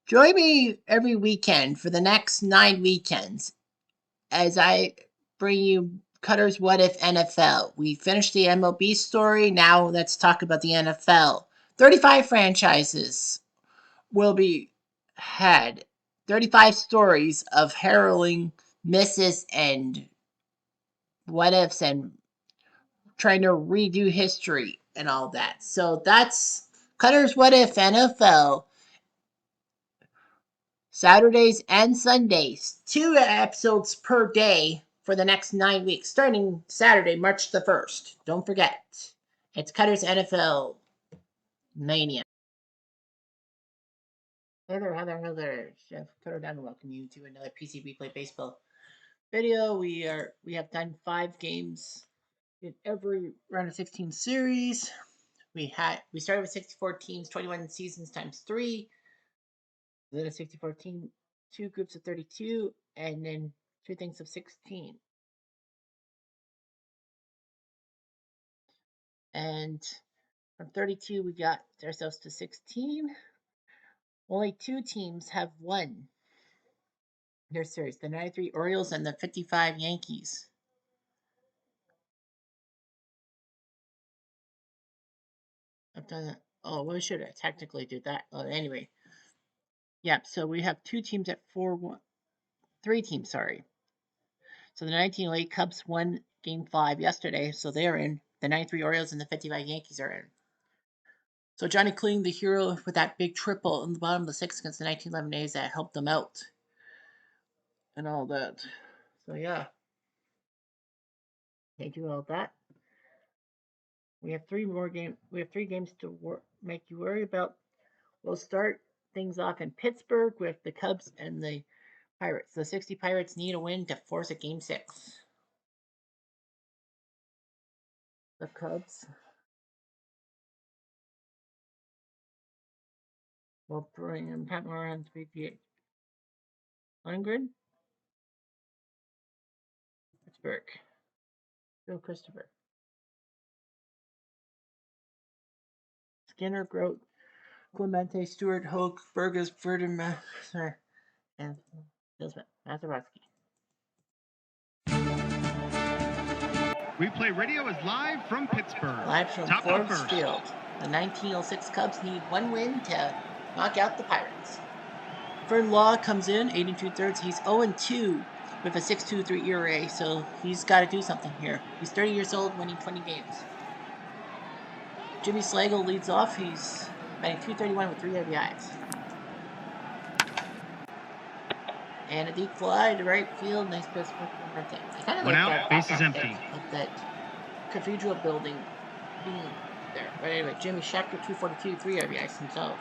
Join me every weekend for the next 9 weekends as I bring you Cutter's What If NFL. We finished the MLB story. Now let's talk about the NFL. 35 franchises will be had. 35 stories of harrowing misses and what ifs and trying to redo history and all that. So that's Cutter's What If NFL. Saturdays and Sundays, 2 episodes per day for the next 9 weeks, starting Saturday, March the 1st. Don't forget, it's Cutter's NFL Mania. Hey there, Chef Cutter down and welcome you to another PC Replay Baseball video. We have done 5 games in every round of 16 series. We started with 64 teams, 21 seasons times 3. Then a 64 team, 2 groups of 32, and then 2 things of 16. And from 32, we got ourselves to 16. Only 2 teams have won their series, the 93 Orioles and the 55 Yankees. I've done that. Oh, we should have technically do that. Oh, anyway. Yeah, so we have 2 teams at 4-1. 3 teams, sorry. So the 1908 Cubs won Game 5 yesterday, so they're in. The 93 Orioles and the 55 Yankees are in. So Johnny Kling, the hero, with that big triple in the bottom of the 6th against the 1911 A's that helped them out. And all that. So yeah. Thank you all that. We have 3 more games. We have 3 games to make you worry about. We'll start things off in Pittsburgh with the Cubs and the Pirates. The 60 Pirates need a win to force a Game 6. The Cubs will bring Pat Moran to BPA. Lundgren, Pittsburgh. Bill Christopher. Skinner, Grote, Clemente, Stewart, Hoke, Burgess, Ferdinand, and Mazeroski. Replay Radio is live from Pittsburgh. Live from Forbes Field. The 1906 Cubs need 1 win to knock out the Pirates. Vern Law comes in, 8 2/3. He's 0-2 with a 6.23 ERA, so he's got to do something here. He's 30 years old, winning 20 games. Jimmy Slagle leads off. He's batting .231 with 3 RBIs. And a deep fly to right field. Nice pitch for Clemente. I kind of like that. Base is empty. Of that cathedral building being there. But anyway, Jimmy Schechter, 242, 3 RBIs himself.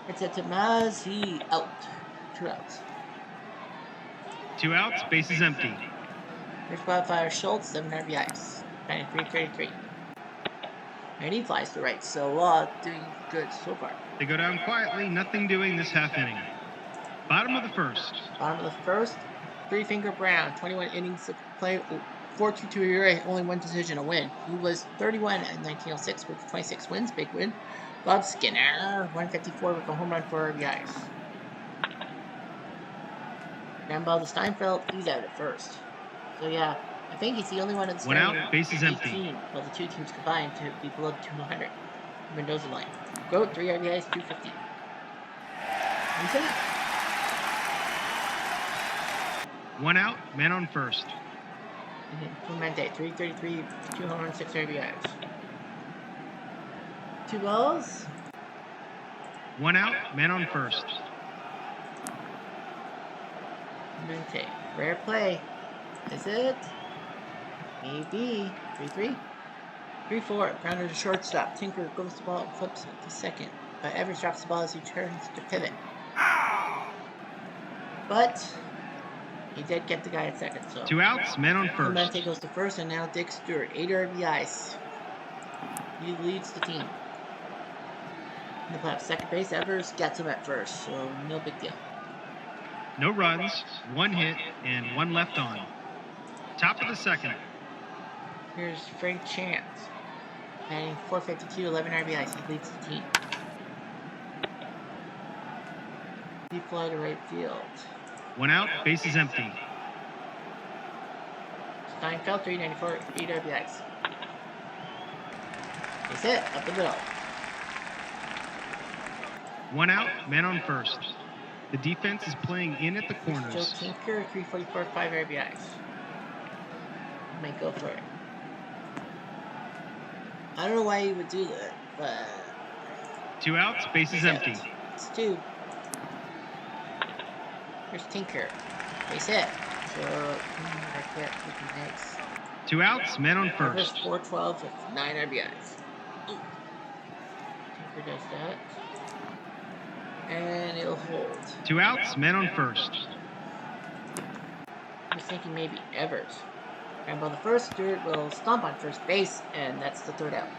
It's a Tamaz, he out. 2 outs. 2 outs, base is empty. Here's Wildfire Schultz, 7 RBIs. Batting .333. And he flies to right, so Law doing good so far. They go down quietly, nothing doing this half inning. Bottom of the first. Bottom of the first. Three Finger Brown, 21 innings of play, 4.22 ERA, only 1 decision, a win. He was 31 in 1906 with 26 wins, big win. Bob Skinner, 154 with a home run, 4 RBIs. Down ball to Steinfeld, he's out at first. So yeah, I think he's the only one in the 1 out, base is empty. Well, the 2 teams combined to be below the 200 Mendoza line. Grote, 3 RBIs, 250. That's it. 1 out, man on first. Clemente, 333, 2 home runs, 6 RBIs. 2 balls. 1 out, man on first. Clemente, rare play. Is it? Maybe. 3-3. 3-4. Grounder to shortstop. Tinker goes the ball and flips it to second. But Evers drops the ball as he turns to pivot. But he did get the guy at second. So 2 outs, man on first. Clemente goes to first, and now Dick Stewart, 8 RBIs. He leads the team. In the playoffs, second base, Evers gets him at first, so no big deal. No runs, 1 hit, and 1 left on. Top of the second. Here's Frank Chance. Batting .452, 11 RBIs. He leads the team. fly to right field. One out, base is empty. Steinfeld, 394, 8 RBIs. He's hit up the middle. One out, man on first. The defense is playing in at the Joe corners. Tinker, 344, 5 RBIs. Might go for it. I don't know why he would do that, but 2 outs, base is empty. it's 2. Here's Tinker. Base hit. So I can't take the next. 2 outs, man on first. 412 with 9 RBIs. Ooh. Tinker does that. And it'll hold. 2 outs, man on first. I was thinking maybe Evers. And by the first, Stewart will stomp on first base, and that's the 3rd out.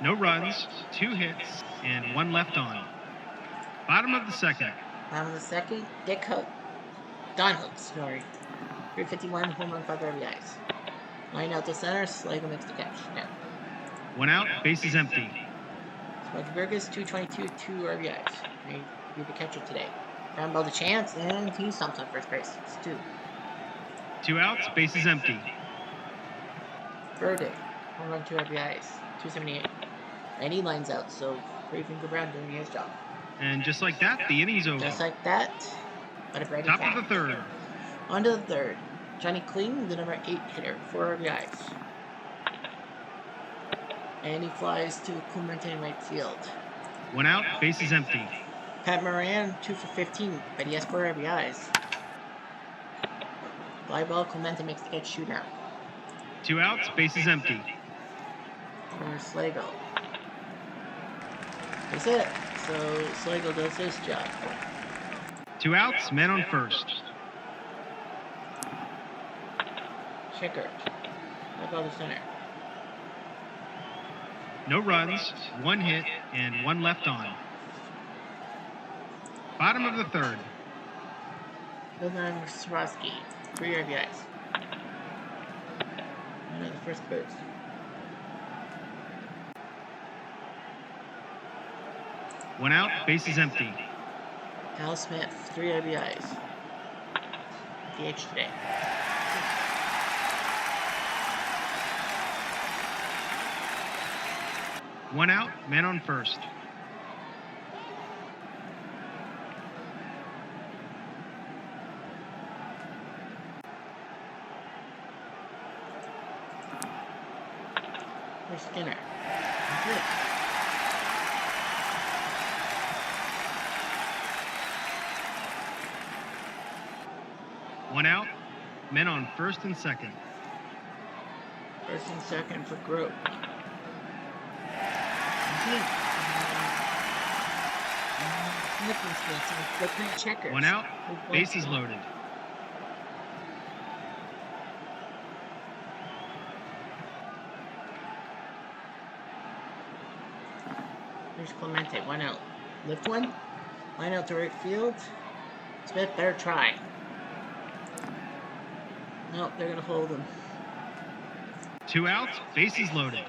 No runs, 2 hits, and 1 left on. Bottom of the 2nd. Bottom of the 2nd, Dick Hook. Don Hook, sorry. 351, home run, 5 RBIs. Line out to center, Slagle makes the catch. Now. 1 out, base is empty. Smokey Burgess, 222, 2 RBIs. May be the catcher today. Ground ball to Chance, and he stomps on first base. It's 2. 2 outs, base is empty. Burdick, home run, 2 RBIs. 278. And he lines out, so Brave Finger Brown doing his job. And just like that, the inning's over. Just like that. But a bright Top attack. of the 3rd. On to the 3rd. Johnny Kling, the number 8 hitter, 4 RBIs. And he flies to Clemente in right field. 1 out, base is empty. Pat Moran, 2 for 15, but he has 4 RBIs. Fly ball, Clemente makes the catch, shootout. 2 outs, base is empty. There's Slagle. That's it. So Slagle does his job. 2 outs, man on first. Checker. Fly ball to center. No runs, 1 hit, and 1 left on. Bottom of the 3rd. Vilman Swarovski, 3 RBIs. And the first boost. One out, base is empty. Al Smith, 3 RBIs. DH today. One out, man on first. Here's Skinner. That's it. One out, men on first and second. First and second for Grove. Checkers. One out, base is loaded. Here's Clemente, 1 out. Lift one. Line out to right field. Smith better try. Nope, they're gonna hold him. 2 outs, base is loaded.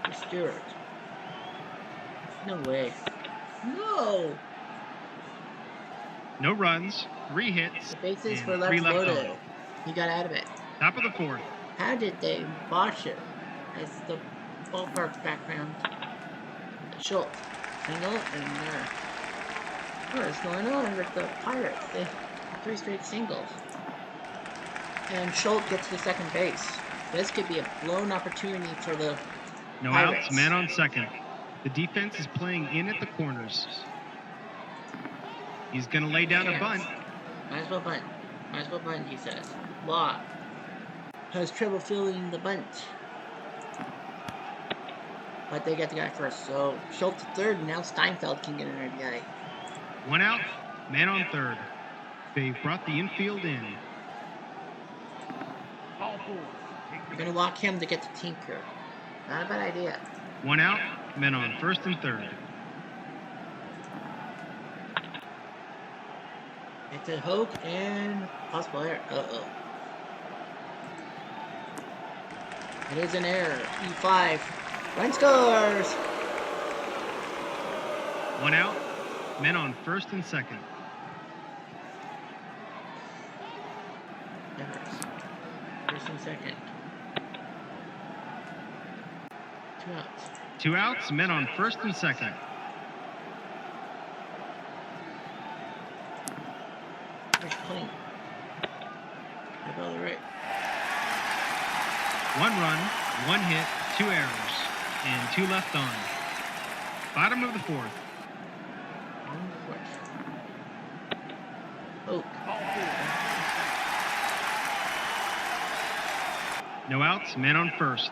Here's Stewart. No way. No! No runs, 3 hits, The bases and were 3 left left loaded. on. He got out of it. Top of the 4th. How did they botch it? As the ballpark background. Schultz. Single and what is going on with the Pirates? They have 3 straight singles. And Schultz gets to second base. This could be a blown opportunity for the No Pirates. outs, man on second. The defense is playing in at the corners. He's going to lay down a bunt. Might as well bunt. Might as well bunt, he says. Law has trouble fielding the bunt. But they get the guy first. So Schultz at third, and now Steinfeld can get an RBI. 1 out, man on third. They've brought the infield in. You're going to walk him to get to Tinker. Not a bad idea. 1 out, men on first and third. It's a Hoke and possible error. Uh-oh. It is an error. E5. Run scores! One out. Men on first and second. Evers. First and second. 2 outs. 2 outs. Men on first and second. There's clean. Right by the right. 1 run, 1 hit, 2 errors, and 2 left on. Bottom of the 4th. Oh. No outs, men on first.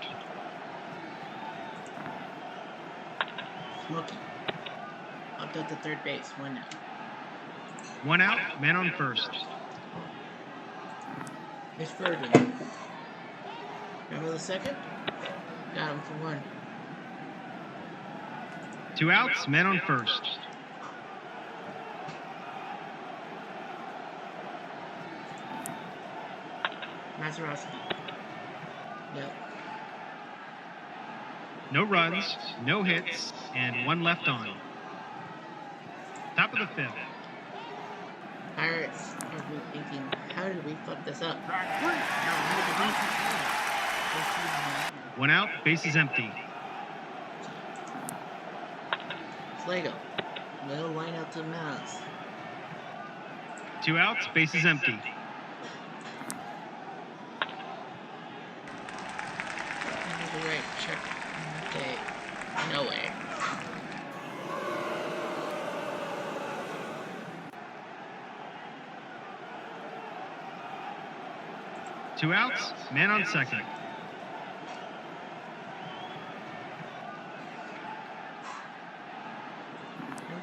Smoky. Up at the third base. 1 out. 1 out, men on first. Here's Fergie. Remember the second? Got him for 1. 2 outs, men on first. Mazeroski. Yep. No runs, no hits, and 1 left on. Top of the 5th. Pirates are thinking, how did we fuck this up? 1 out, bases empty. Slago. No line out to Mouse. 2 outs, bases empty. Right, check. Okay. No way. Two outs, man on second.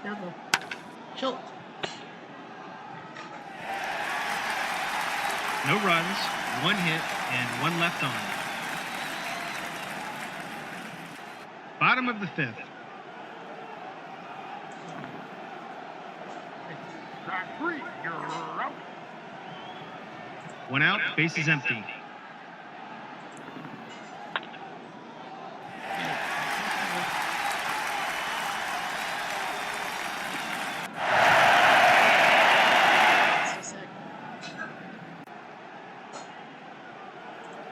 Double. Schultz. No runs, 1 hit, and 1 left on. Bottom of the 5th. You're out. 1 out, bases empty.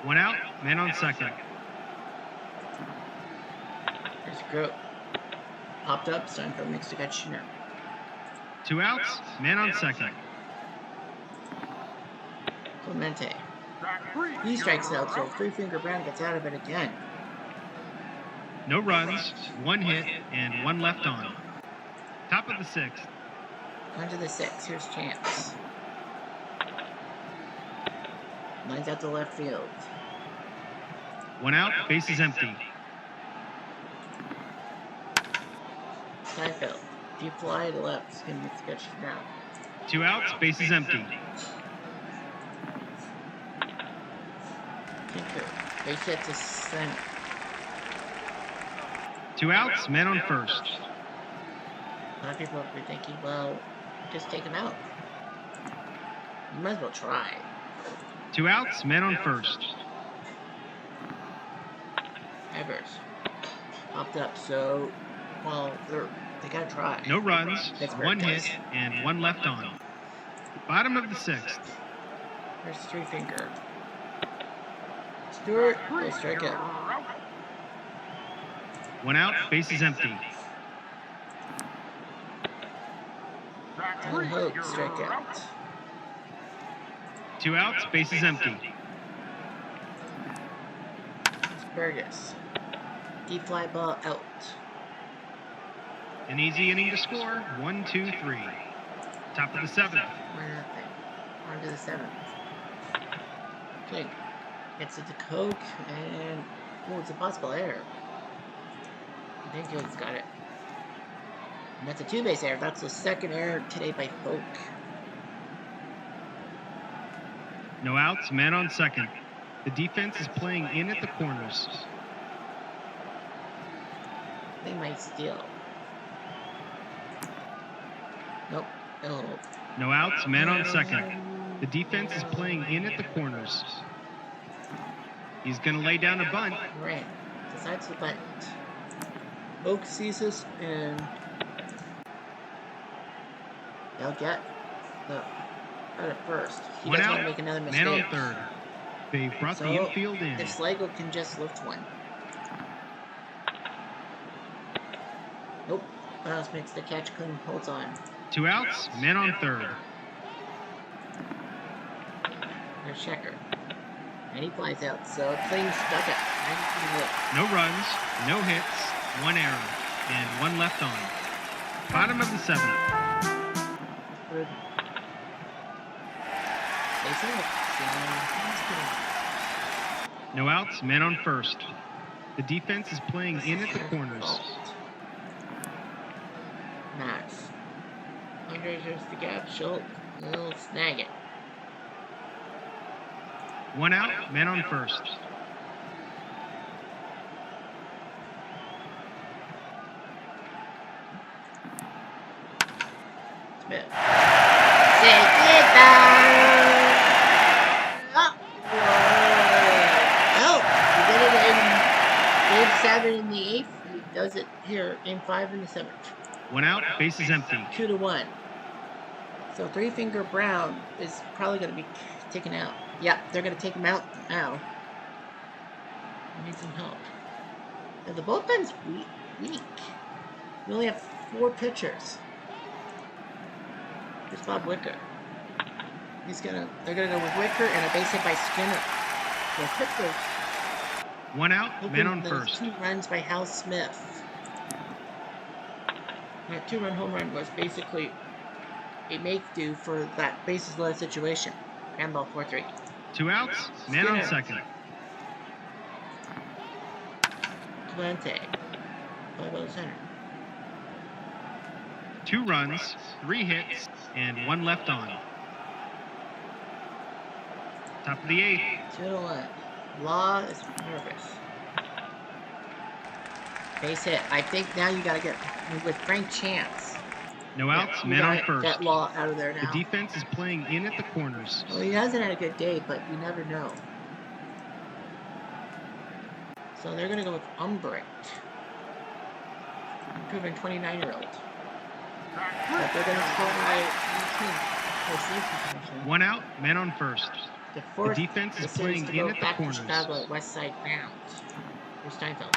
One out, man on second. There's Grote. Popped up, starting for mixed to get Schner. 2 outs, man on second. Clemente. He strikes out, so 3-finger Brown gets out of it again. No runs, 1 hit, and 1 left on. Top of the 6th. On to the 6th. Here's Chance. Lines out to left field. 1 out, bases empty. Seinfeld. If you fly to left, it's going to get Schner. 2 outs, bases empty. Tinker. Base hit to center. 2 outs, man on first. A lot of people are thinking, well, just take him out. You might as well try. 2 outs, man on first. Evers. Popped up, so, well, they gotta try. No runs, Pittsburgh 1 does. hit, and 1 left on. Bottom of the 6th. There's 3-finger. Stewart will strike out. 1 out, bases empty. Tom Hope strike out. 2 outs, bases empty. There's Burgess. Deep fly ball out. An easy inning to score. 1, 2, 3. Top of the 7th. 1-0. On to the 7th. King gets it to Coke, and oh, it's a possible error. I think Coke's got it. And that's a 2-base error. That's the second error today by Folk. No outs, man on second. The defense is playing in at the corners. They might steal. Nope. Oh. No outs, man on second. The defense is playing in at the corners. He's going to lay down a bunt. Ran. Decides to bunt. Oak sees this and They'll get the credit first. He One doesn't out. want to make another mistake. Man on third. They've brought the So, infield in. if Sligo can just lift one. Nope. Browns makes the catch, clean, holds on. 2 outs. Man on third. There's Checker. And he flies out, so clean stuck it. No runs, no hits, 1 error, and 1 left on. Bottom of the 7th. No outs, man on first. The defense is playing in at the corners. Max. Andre here's the gap. Schultz will snag it. 1 out, man on first. Smith. Take it down. Oh, he did it in game 7 in the 8th. He does it here, game 5 in the 7th. 1 out, base is empty. 2-1. So Three Finger Brown is probably going to be taken out. Yep, they're going to take him out now. I need some help. Now, the bullpen's weak. We only have 4 pitchers. Here's Bob Wicker. They're gonna go with Wicker and a base hit by Skinner. So Pittsburgh. 1 out, man on first. 2 runs by Hal Smith. That 2-run home run was basically a make-do for that bases loaded situation. Ground ball 4-3. 2 outs, man on second. Clemente. Fly ball to center. 2 runs, 3 hits, and 1 left on. Top of the 8th. 2-1. Law is nervous. Base hit. I think now you gotta get with Frank Chance. No outs, man on first. Get Law out of there now. The defense is playing in at the corners. Well, he hasn't had a good day, but you never know. So they're gonna go with Umbricht. Improving 29-year-old. But they're gonna score by 18. 1 out, man on first. The defense is playing in at the corners. Chicago at West Side Bounds. Here's Steinfeld.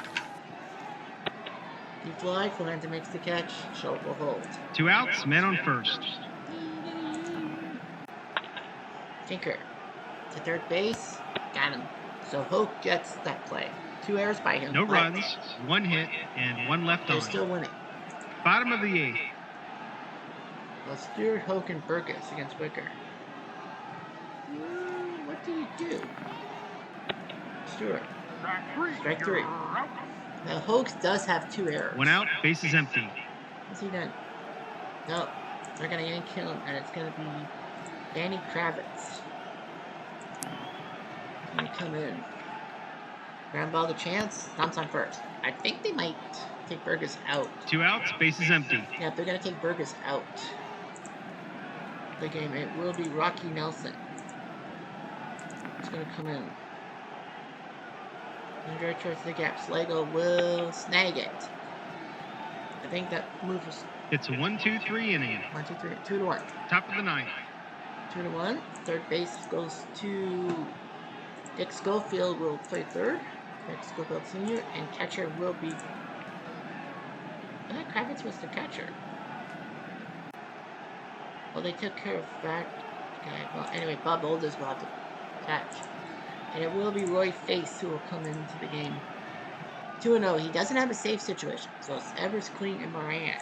Deep fly, Clemente makes the catch. Schultz will hold. 2 outs, man on first. Tinker to third base. Got him. So Hoke gets that play. 2 errors by him. No runs, 1 hit, and 1 left on. They're still winning. Bottom of the 8th. Well, Stewart, Hoke, and Burgess against Wicker. What do you do? Stewart. Strike 3. Now, Hoax does have 2 errors. 1 out, base is empty. What's he done? No, they're going to yank him, and it's going to be Danny Kravitz. He's going to come in. Ground ball to Chance. Stomps on first. I think they might take Burgess out. 2 outs, base is empty. Yeah, they're going to take Burgess out. The game, it will be Rocky Nelson. He's going to come in. Andre towards the gap. Sligo will snag it. I think that move was. It's a 1-2-3 inning. 1, 2, 3, 2-1. Top of the 9th. 2-1. Third base goes to Dick Schofield. Will play third. Dick Schofield Sr. And catcher will be. I thought Kravitz was the catcher. Well, they took care of that guy. Well, anyway, Bob Olders will have to catch. And it will be Roy Face who will come into the game. 2-0. He doesn't have a safe situation. So it's Evers, Clean, and Moran.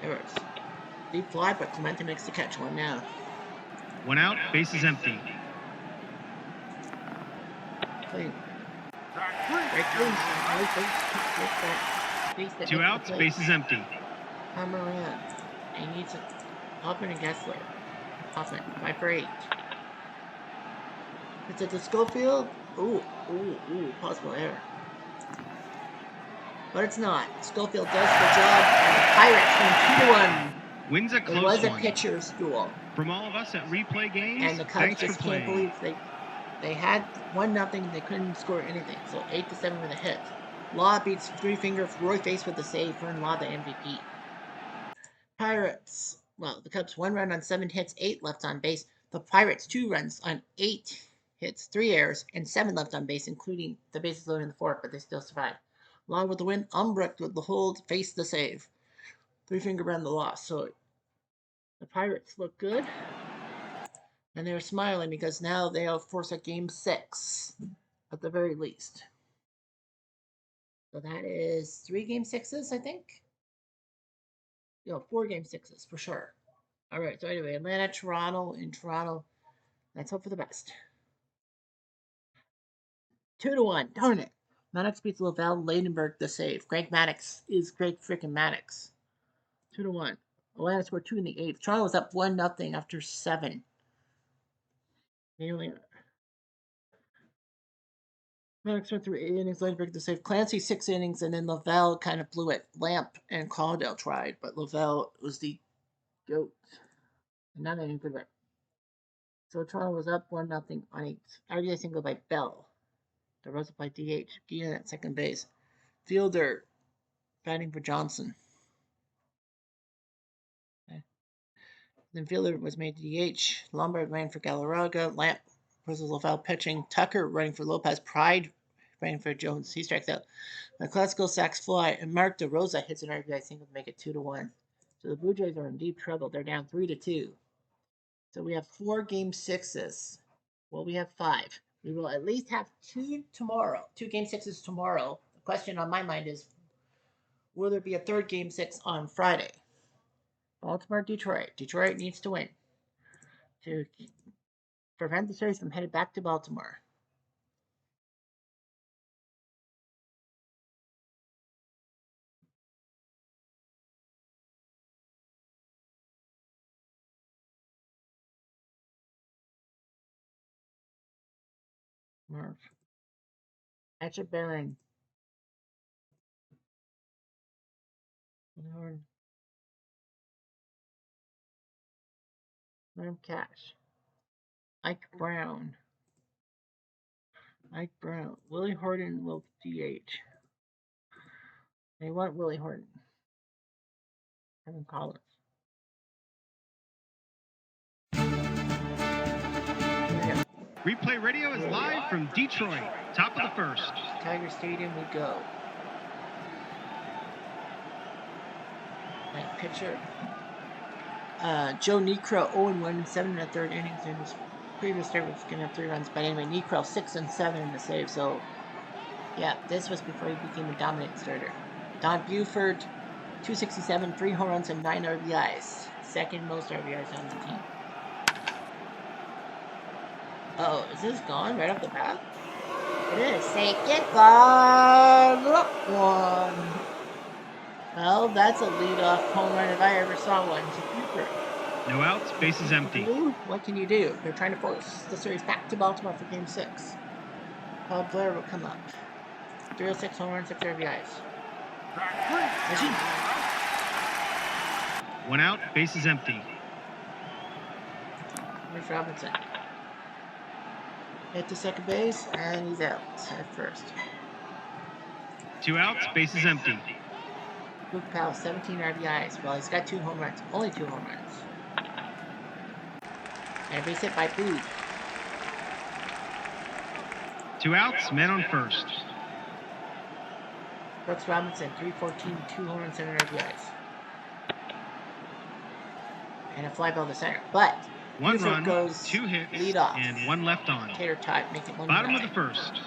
Evers. Deep fly, but Clemente makes the catch. 1 now. 1 out, base is empty. Clean. Right clean. 2 outs, base is empty. Moran. He needs a Hoffman and Gessler. Hoffman. 5 for 8. It's at the Schofield. Ooh, possible error. But it's not. Schofield does the job, and the Pirates win 2-1. Wins a close one. It was a pitcher's duel. From all of us at Replay Games, And the Cubs just can't believe they had 1-0, they couldn't score anything. So 8-7 with a hit. Law beats Three Finger, Roy Face with the save, Fern Law the MVP. Pirates. Well, the Cubs 1 run on 7 hits, 8 left on base. The Pirates 2 runs on 8 hits, 3 errors, and 7 left on base, including the bases loaded in the 4th, but they still survived. Along with the win, Umbrecht with the hold, faced the save. 3-finger around the loss. So the Pirates look good. And they're smiling because now they'll force a game 6 at the very least. So that is 3 game 6s, I think. 4 game 6s for sure. All right. So anyway, Atlanta, Toronto, in Toronto. Let's hope for the best. 2-1. Darn it. Maddox beats Lavelle Ladenburg the save. Greg Maddox is Greg freaking Maddox. 2-1. Atlanta scored 2 in the 8th. Toronto was up 1-0 after 7. Maddox went through 8 innings, Ladenburg the save. Clancy 6 innings, and then Lavelle kind of blew it. Lamp and Caldwell tried, but Lavelle was the GOAT. Not any good right. So Toronto was up 1-0 on a RBI single by Bell. DeRosa played DH. Guillen at second base. Fielder batting for Johnson. Okay. Then Fielder was made DH. Lombard ran for Galarraga. Lamp versus Lavelle pitching. Tucker running for Lopez. Pride running for Jones. He strikes out. McCluskey sacks fly. And Mark DeRosa hits an RBI single to make it 2-1. So the Blue Jays are in deep trouble. They're down 3-2. So we have 4 game 6s. Well, we have 5. We will at least have 2 tomorrow. 2 game 6s tomorrow. The question on my mind is, will there be a 3rd game 6 on Friday? Baltimore, Detroit. Detroit needs to win to prevent the series from headed back to Baltimore. Marv. Etcha Baron. Norm Cash. Ike Brown. Willie Horton will DH. They want Willie Horton. Kevin Collins. Replay Radio is live from Detroit. Top of the 1st. Tiger Stadium we go. Night pitcher. Joe Niekro 0-1, 7 1/3 innings in his previous start was giving up 3 runs. But anyway, Niekro 6 and 7 in the save. So yeah, this was before he became a dominant starter. Don Buford, 267, 3 home runs and 9 RBIs. Second most RBIs on the team. Oh, is this gone right off the bat? It is. Say goodbye, look one. Well, that's a leadoff home run if I ever saw one. No outs, bases empty. What can you do? They're trying to force the series back to Baltimore for game 6. Paul Blair will come up. 306 home runs, 6 RBIs. 1 out, bases empty. Where's Robinson? Hit to second base, and he's out at first. 2 outs, bases empty. Luke Powell, 17 RBIs. Well, he's got 2 home runs. Only 2 home runs. And a base hit by Booth. 2 outs, men on first. Brooks Robinson, 314, 2 home runs, 7 RBIs. And a fly ball to center. But 1 Buford run, goes 2 hits, lead off. and 1 left on. Tater tot, make it 1-0. Bottom of the 1st.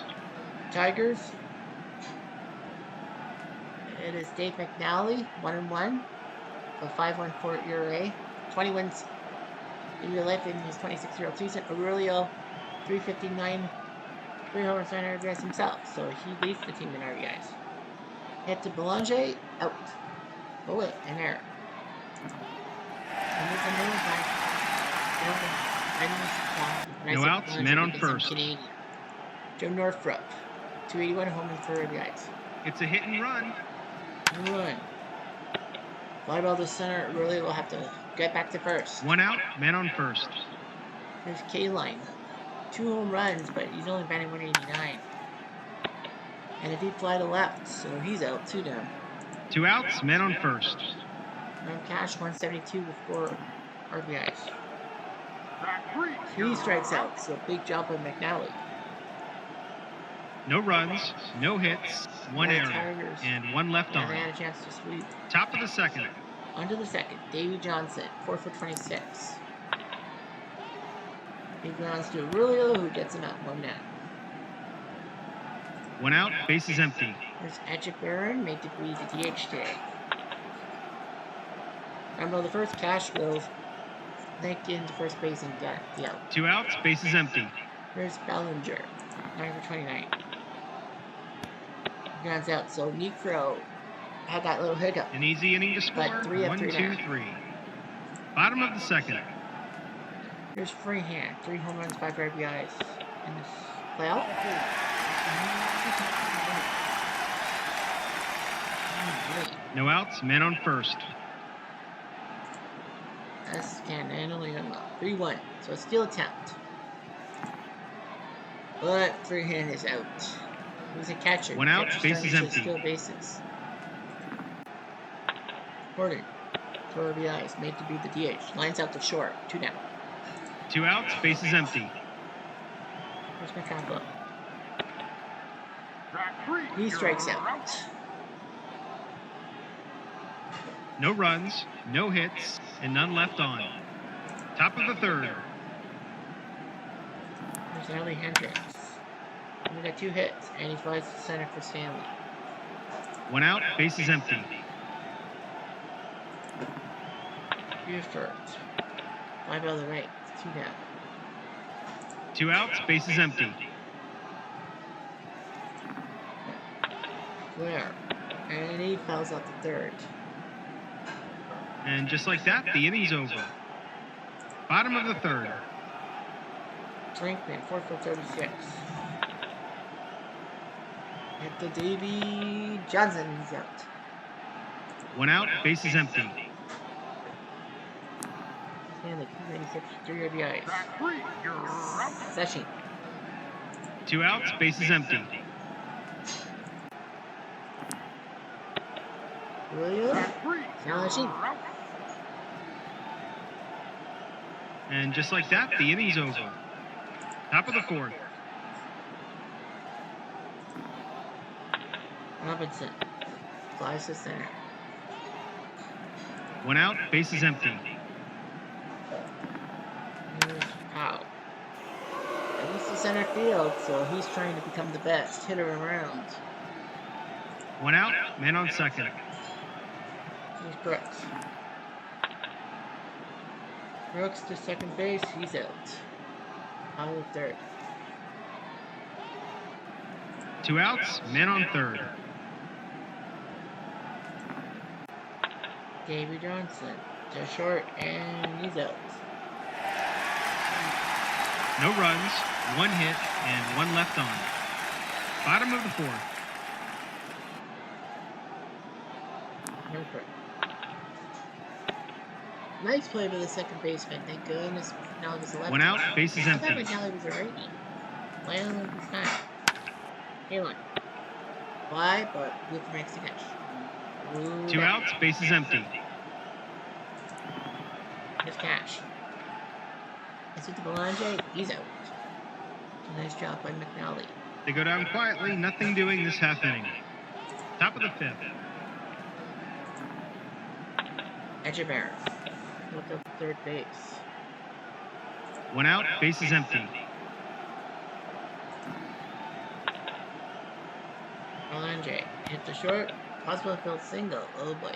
Tigers. It is Dave McNally, 1-1, a 5.14 ERA, 20 wins in real life in his 26-year-old season. Aurelio, 359, 3 home runs, 9 RBIs himself, so he leads the team in RBIs. Hit to Belanger, out. Oh wait, an error. And there's a name back. No outs, men on first. Joe Northrup, 281 home runs, 4 RBIs. It's a hit and run. Run. Fly ball to center. Really will have to get back to first. 1 out, man on first. There's K-Line. 2 home runs, but he's only batting 189. And a deep fly to left, so he's out, 2 down. 2 outs, man on first. And Cash 172 with 4 RBIs. Track 3. He strikes out, so big job by McNally. No runs, no hits, 1 The error, Tigers. and 1 left Now they on. had a chance to sweep. Top of the second. Onto the second, Davy Johnson, 4 for 26. He grounds to Aurelio, who gets him out 1 down. 1 out, bases empty. There's Edgic Barron, made to be the DH today. Remember, the first Cash will link into first base and get the out. 2 outs, bases empty. Here's Bellinger, 9 for 29. He grounds out, so Necro had that little hiccup. An easy inning to score. But 3 of 1, 3 2, now. 3. Bottom of the second. Here's Freehand, 3 home runs, 5 RBIs in this playoff. No outs, man on first. S can handle him up. 3-1, so a steal attempt. But Freehand is out. He's a catcher. 1 out, Catcher's bases trying to empty. steal bases. Gordon, 4 RBIs, made to be the DH. Lines out to short, 2 down. 2 outs, bases empty. Here's McCaffrey. Track 3. He strikes out. No runs, no hits, and none left on. Top of the third. There's Ellie Hendricks. We got 2 hits, and he flies to center for Stanley. 1 out, bases empty. Here's Burt. 5 out of the right, 2 down. 2 outs, bases empty. Blair. And he fouls out the third. And just like that, the inning's over. Bottom of the third. Drinkman, 4 for 36. Hit the Davy Johnson, he's out. 1 out, bases empty. Stanley, 296, 3 RBIs. Track 3. You're out. Session. 2 outs, bases empty. Williams. Track 3. Challenging. You're out. And just like that, the inning's over. Top of the fourth. Robinson. Flies to center. 1 out, bases empty. Here's Powell. At least the center field, so he's trying to become the best hitter around. 1 out, man on second. Here's Brooks. Brooks to second base, he's out. On the third. 2 outs, man on third. Davy Johnson to short, and he's out. No runs, 1 hit, and 1 left on. Bottom of the fourth. Perfect. Nice play by the second baseman. Thank goodness McNally was a lefty. 1 out, bases I thought empty. McNally was a righty. Well, he's not. Halen. Fly, but Luke makes the catch. Ooh, 2 outs, bases empty. Here's Cash. It's with the Belanger. He's out. Nice job by McNally. They go down quietly, nothing doing this half inning. Top of the fifth. Edgebear. Look up third base. 1 out, bases empty. Belanger. Hit the short. Possible field single. Oh boy.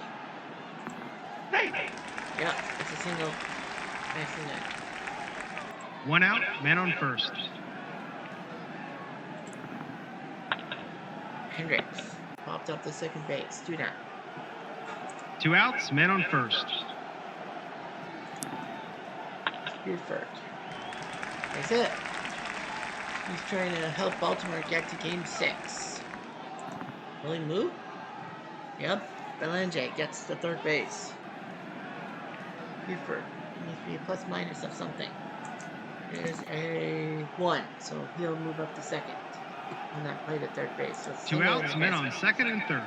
Yeah, it's a single. Nicely done. 1 out, man on first. Hendricks popped up the second base. 2 down. 2 outs, man on first. Buford. That's it. He's trying to help Baltimore get to game 6. Will he move? Yep. Belanger gets to third base. Buford needs to be a plus minus of something. There's a 1, so he'll move up to second. On that play to third base. So 2 outs, men on second and third.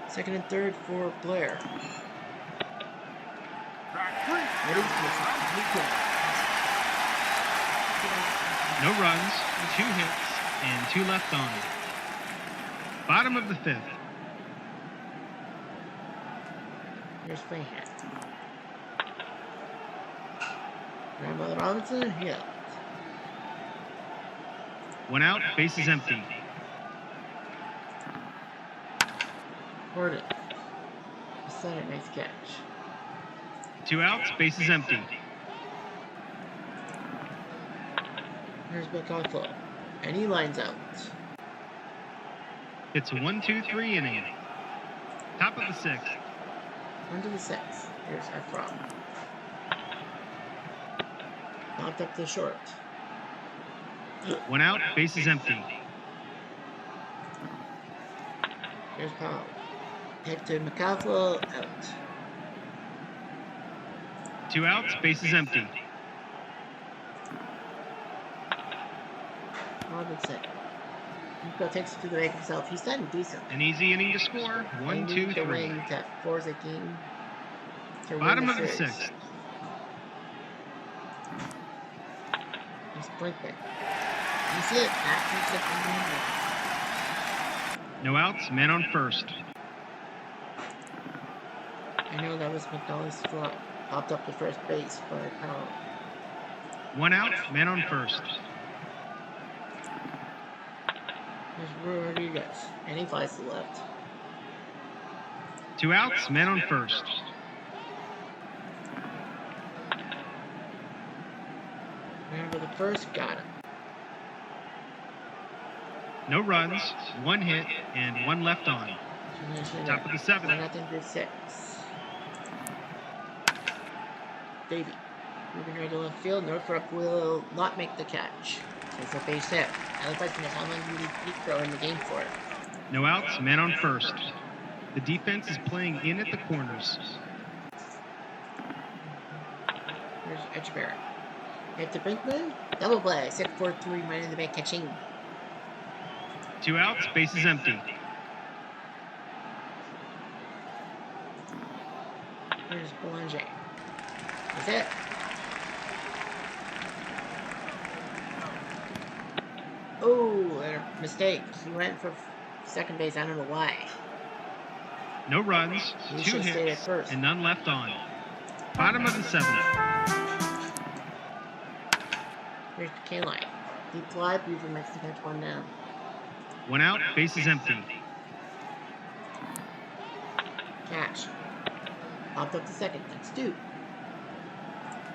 Second and third for Blair. Back three. Ready? Yes, No runs, 2 hits, and 2 left on. Bottom of the 5th. Here's Freehand. Grandmother Robinson, yeah. 1 out, bases empty. Hornet. Center, nice catch. 2 outs, bases empty. Here's McCaulfield. And he lines out. It's a 1-2-3 inning. Top of the 6th. On to the 6th. Here's Efron. Knocked up the short. 1 out, bases empty. Here's Powell. Hit to McCaulfield, out. 2 outs, bases empty. Robinson. Nico takes it to the bank himself. He's done decent. An easy inning to score. They 1, need 2, to 3. win to force a game. To Bottom win of the series. 6th. He's Brinkman. You see it? That's the No outs, man on first. I know that was McDonald's fly. Popped up to first base, but 1 out, man on first. there's Rodriguez. And he flies to the left. 2 outs, man on first. Remember the first, got him. No runs, 1 hit, and 1 left on. Top of the 7th. 1-0 to 6. Davey. Moving right to left field. Northrop will not make the catch. It's a base hit. I look like how long you need throw in the game for it. No outs, man on first. The defense is playing in at the corners. Here's Etchebarren. Hit to Brinkman. Double play. 6-4-3, right in the bank catching. 2 outs, bases empty. Here's Belanger. That's it. Oh, a mistake. He went for second base. I don't know why. No runs, He 2 should have stayed at hits, first. and none left on. Bottom of the 7th. Here's K-line. Deep fly. Beaver makes the catch 1 down. 1 out, bases empty. Catch. Popped up to second. That's Stu.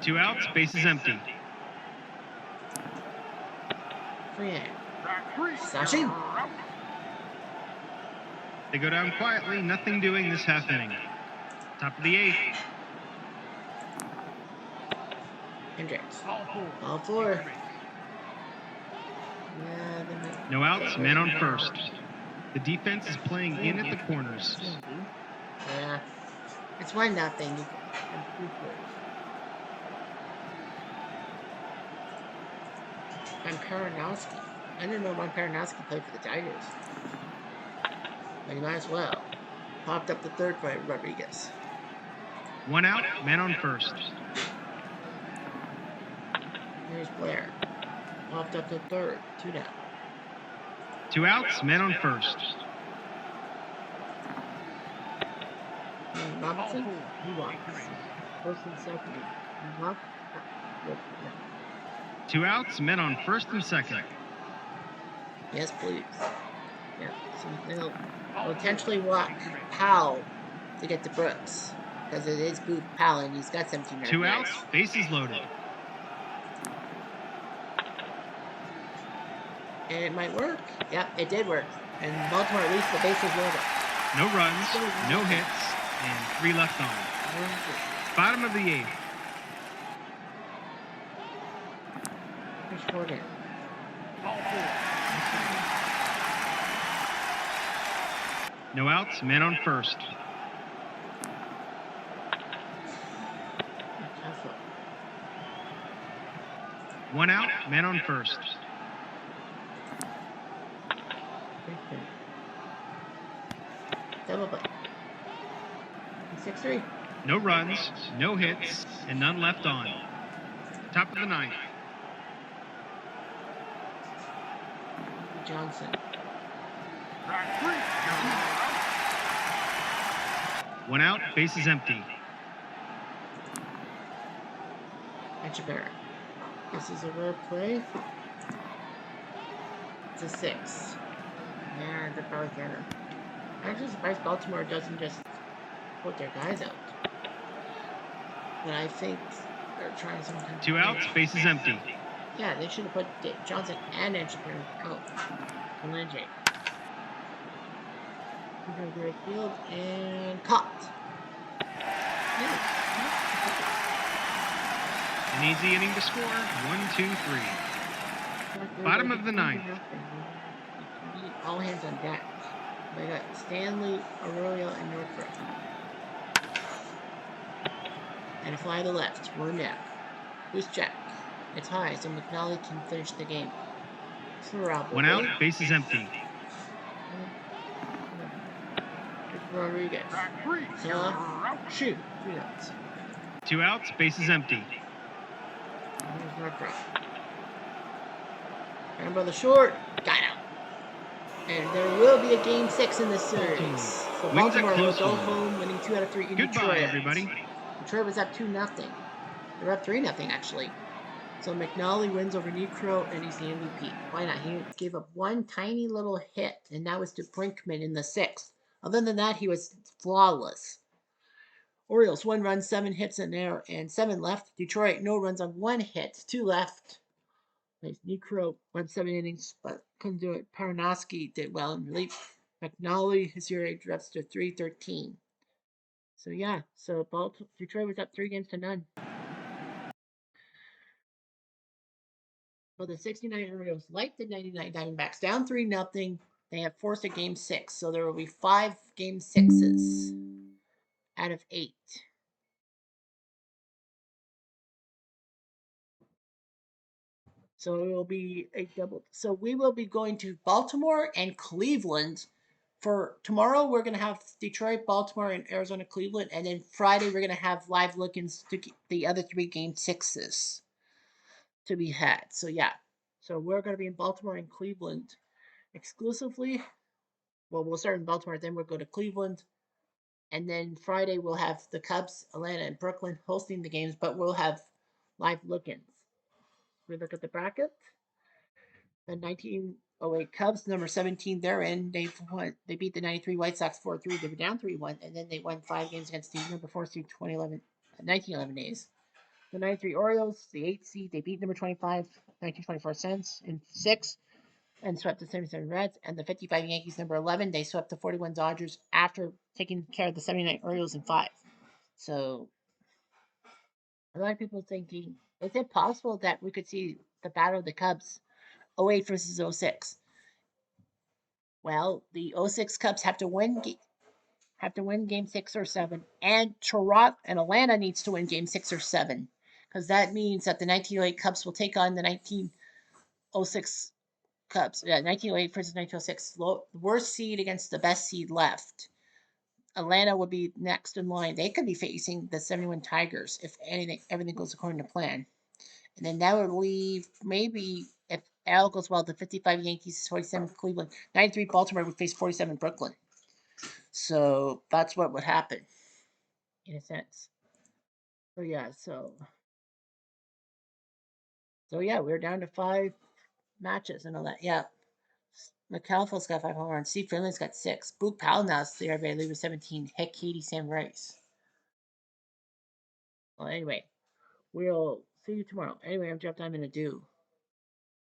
2 outs, bases empty. Freehand. Back three. Sashing. You're out. They go down quietly, nothing doing this half inning. Top of the 8th. Hendricks. Ball four. All 4. Yeah, they might. No outs, man on first. The defense is playing in at the corners. Yeah. It's 1-0. I'm Karanowski. I didn't know Mike Karanowski played for the Tigers. But he might as well. Popped up the third for Rodriguez. 1 out, man on first. Here's Blair. Popped up the third. 2 down. 2 outs, man on first. And Robinson, he walks. First and second. He walked. 2 outs, men on first and second. Yes, please. Yeah, so they'll potentially walk Powell to get to Brooks. Because it is Boot Powell and he's got 17 2 outs, bases loaded. And it might work. Yep, it did work. And Baltimore at least the bases loaded. No runs, no hits, and 3 left on. Bottom of the 8th. Here's Jordan. Ball four. No outs, man on first. Castle. 1 out, man on first. Double play. 6-3. No runs, no hits, and none left on. Top of the ninth. Johnson. Track 3. You're out. 1 out, bases empty. Etcheberry. This is a rare play. It's a 6. Yeah, they're probably gonna. I'm just surprised Baltimore doesn't just put their guys out. But I think they're trying something. 2 outs, bases empty. Yeah, they should have put Johnson and Etcheberry out. Melange. Into the right field and caught. An easy inning to score. 1, 2, 3. Bottom of the ninth. All hands on deck. They got Stanley, Arroyo, and Northrup. And a fly to left. One down. Who's check? It's high, so McNally can finish the game. Probably. 1 out, bases empty. Rodriguez. Track 3. You're out. Shoot. 3 outs. 2 outs, bases empty. Here's Northrup. And by the short. Got out. And there will be a game 6 in this series. So Wins a Baltimore will close go one. home, winning 2 out of 3 in Goodbye, Detroit. everybody. Detroit was up 2-0. They're up 3-0 actually. So McNally wins over Necro and he's the MVP. Why not? He gave up one tiny little hit, and that was to Brinkman in the 6th. Other than that, he was flawless. Orioles 1 run, 7 hits in there, and 7 left. Detroit no runs on 1 hit, 2 left. Necro went 7 innings, but couldn't do it. Paranoski did well in relief. McNally, his ERA drops to 3.13. So yeah, so Detroit was up 3-0. Well, the 69 Orioles, like the 99 Diamondbacks, down 3-0. They have forced a game 6, so there will be 5 game 6s out of 8. So it will be a double. So we will be going to Baltimore and Cleveland. For tomorrow, we're going to have Detroit, Baltimore, and Arizona, Cleveland. And then Friday, we're going to have live look-ins to the other 3 game 6s to be had. So yeah. So we're going to be in Baltimore and Cleveland exclusively. Well, we'll start in Baltimore, then we'll go to Cleveland. And then Friday, we'll have the Cubs, Atlanta, and Brooklyn hosting the games, but we'll have live look-ins. We look at the bracket. The 1908 Cubs, number 17, they're in. They beat the 93 White Sox 4-3. They were down 3-1, and then they won 5 games against the number 4 seed 1911 days. The 93 Orioles, the 8th seed, they beat number 25, 1924 cents in 6, and swept the 77 Reds. And the 55 Yankees, number 11, they swept the 41 Dodgers after taking care of the 79 Orioles in 5. So a lot of people thinking, is it possible that we could see the battle of the Cubs 08 versus 06? Well, the 06 Cubs have to win game 6 or 7, and Toronto and Atlanta needs to win game 6 or 7, because that means that the 1908 Cubs will take on the 1906 Cubs. Yeah, 1908 versus 1906, worst seed against the best seed left. Atlanta would be next in line. They could be facing the 71 Tigers if everything goes according to plan. And then that would leave, maybe, if all goes well, the 55 Yankees, 47 Cleveland, 93 Baltimore would face 47 Brooklyn. So that's what would happen, in a sense. So yeah, so yeah, we're down to 5 matches and all that. Yeah. McAlpha's got 5 home runs. Steve Finley's got 6. Boog Powell now's the RBI lead with 17. Heck, Katie Sam Rice. Well, anyway, we'll see you tomorrow. Anyway, I'm Jeff Diamond to do.